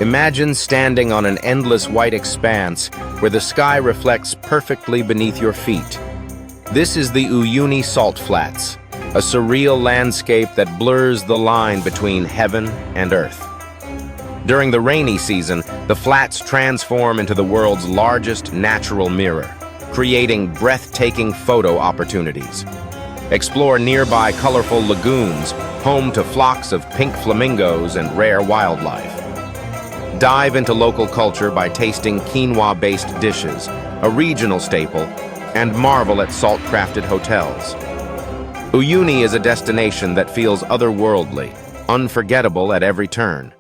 Imagine standing on an endless white expanse where the sky reflects perfectly beneath your feet. This is the Uyuni Salt Flats, a surreal landscape that blurs the line between heaven and earth. During the rainy season, the flats transform into the world's largest natural mirror, creating breathtaking photo opportunities. Explore nearby colorful lagoons, home to flocks of pink flamingos and rare wildlife. Dive into local culture by tasting quinoa-based dishes, a regional staple, and marvel at salt-crafted hotels. Uyuni is a destination that feels otherworldly, unforgettable at every turn.